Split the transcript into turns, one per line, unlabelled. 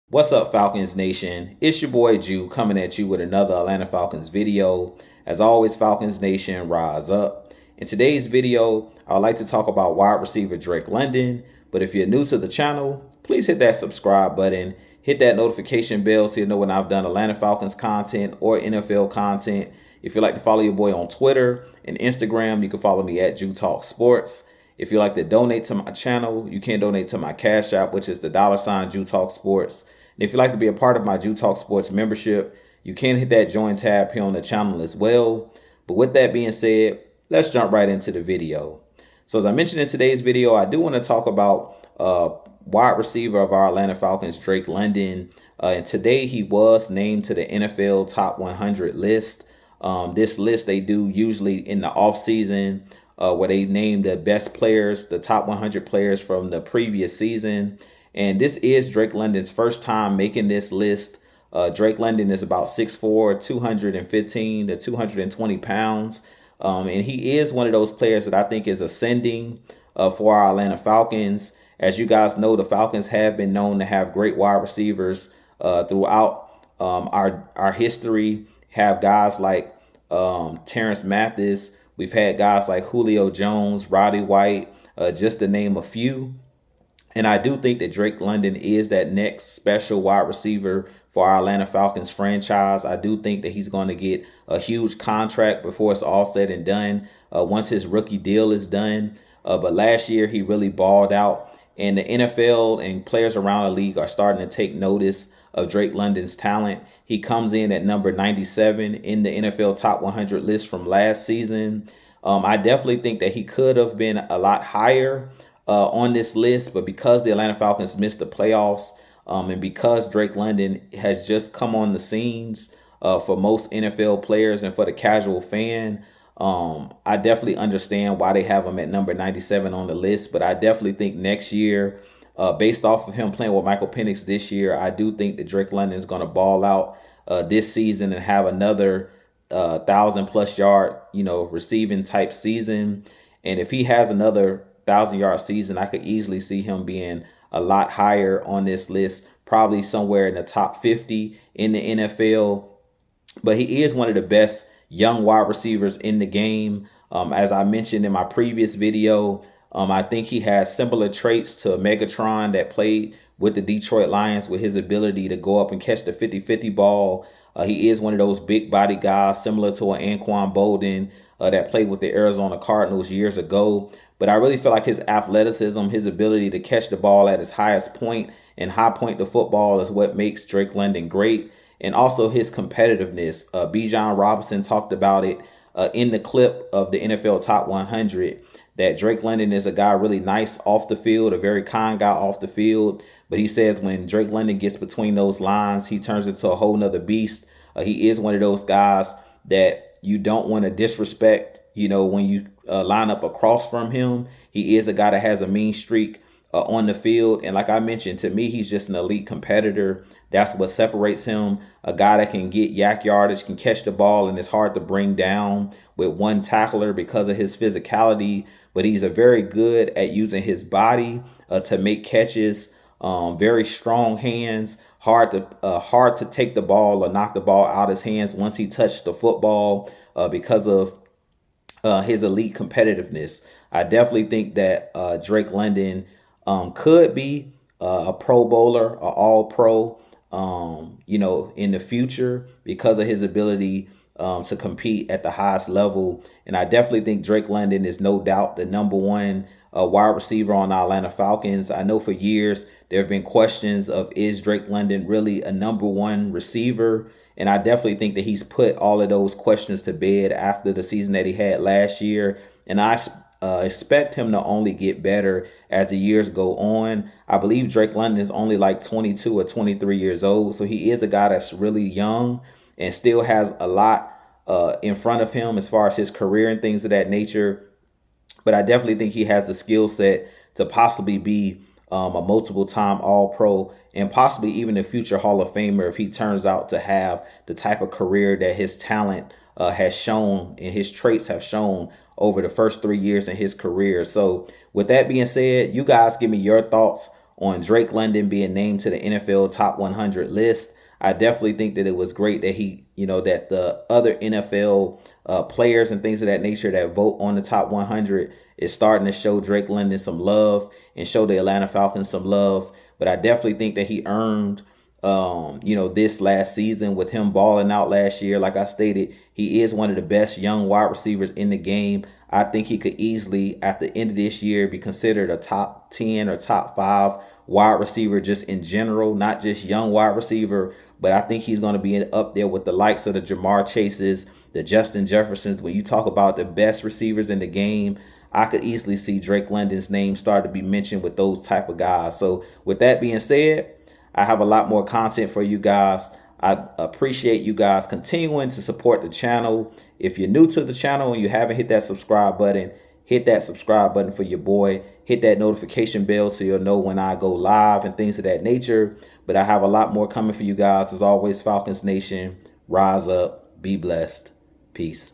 What's up, Falcons Nation? It's your boy Jew coming at you with another Atlanta Falcons video. As always, Falcons Nation, rise up. In today's video, I would like to talk about wide receiver Drake London. But if you're new to the channel, please hit that subscribe button, hit that notification bell so you know when I've done Atlanta Falcons content or NFL content. If you'd like to follow your boy on Twitter and Instagram, you can follow me at Jew Talk Sports. If you'd like to donate to my channel, you can donate to my Cash App, which is the $ Jew Talk Sports. And if you'd like to be a part of my Jew Talk Sports membership, you can hit that join tab here on the channel as well. But with that being said, let's jump right into the video. So as I mentioned in today's video, I do want to talk about wide receiver of our Atlanta Falcons, Drake London. And today he was named to the NFL Top 100 list. This list they do usually in the offseason where they name the best players, the top 100 players from the previous season. And this is Drake London's first time making this list. Drake London is about 6'4", 215 to 220 pounds. And he is one of those players that I think is ascending for our Atlanta Falcons. As you guys know, the Falcons have been known to have great wide receivers throughout our history. Have guys like Terrence Mathis. We've had guys like Julio Jones, Roddy White, just to name a few. And I do think that Drake London is that next special wide receiver for our Atlanta Falcons franchise. I do think that he's going to get a huge contract before it's all said and done, once his rookie deal is done. But last year, he really balled out. And the NFL and players around the league are starting to take notice of Drake London's talent. He comes in at number 97 in the NFL Top 100 list from last season. I definitely think that he could have been a lot higher on this list, but because the Atlanta Falcons missed the playoffs, and because Drake London has just come on the scenes for most NFL players and for the casual fan, I definitely understand why they have him at number 97 on the list. But I definitely think next year, based off of him playing with Michael Penix this year, I do think that Drake London is going to ball out this season and have another 1,000+ yard, receiving type season. And if he has another 1,000-yard season, I could easily see him being a lot higher on this list, probably somewhere in the top 50 in the NFL. But he is one of the best young wide receivers in the game. As I mentioned in my previous video, I think he has similar traits to Megatron that played with the Detroit Lions, with his ability to go up and catch the 50-50 ball. He is one of those big body guys similar to an Anquan Bolden that played with the Arizona Cardinals years ago. But I really feel like his athleticism, his ability to catch the ball at his highest point and high point the football is what makes Drake London great. And also his competitiveness. Bijan Robinson talked about it in the clip of the NFL Top 100, that Drake London is a guy really nice off the field, a very kind guy off the field. But he says when Drake London gets between those lines, he turns into a whole nother beast. He is one of those guys that you don't want to disrespect, when you line up across from him. He is a guy that has a mean streak on the field. And like I mentioned, to me, he's just an elite competitor. That's what separates him. A guy that can get yak yardage, can catch the ball, and it's hard to bring down with one tackler because of his physicality. But he's a very good at using his body to make catches. Very strong hands. Hard to take the ball or knock the ball out his hands once he touched the football because of his elite competitiveness. I definitely think that Drake London could be a Pro Bowler, an All-Pro, in the future because of his ability to compete at the highest level. And I definitely think Drake London is no doubt the number one wide receiver on the Atlanta Falcons. I know for years there have been questions of, is Drake London really a number one receiver? And I definitely think that he's put all of those questions to bed after the season that he had last year. And I expect him to only get better as the years go on. I believe Drake London is only like 22 or 23 years old. So he is a guy that's really young and still has a lot in front of him as far as his career and things of that nature. But I definitely think he has the skill set to possibly be a multiple-time All-Pro and possibly even a future Hall of Famer if he turns out to have the type of career that his talent has shown and his traits have shown over the first 3 years in his career. So with that being said, you guys give me your thoughts on Drake London being named to the NFL top 100 list. I definitely think that it was great that that the other NFL players and things of that nature that vote on the top 100 is starting to show Drake London some love and show the Atlanta Falcons some love. But I definitely think that he earned this last season with him balling out last year. Like I stated, he is one of the best young wide receivers in the game. I think he could easily, at the end of this year, be considered a top 10 or top 5 wide receiver just in general, not just young wide receiver. But I think he's going to be up there with the likes of the Jamar Chases, the Justin Jeffersons. When you talk about the best receivers in the game, I could easily see Drake London's name start to be mentioned with those type of guys. So with that being said, I have a lot more content for you guys. I appreciate you guys continuing to support the channel. If you're new to the channel and you haven't hit that subscribe button, hit that subscribe button for your boy. Hit that notification bell so you'll know when I go live and things of that nature. But I have a lot more coming for you guys. As always, Falcons Nation, rise up, be blessed. Peace.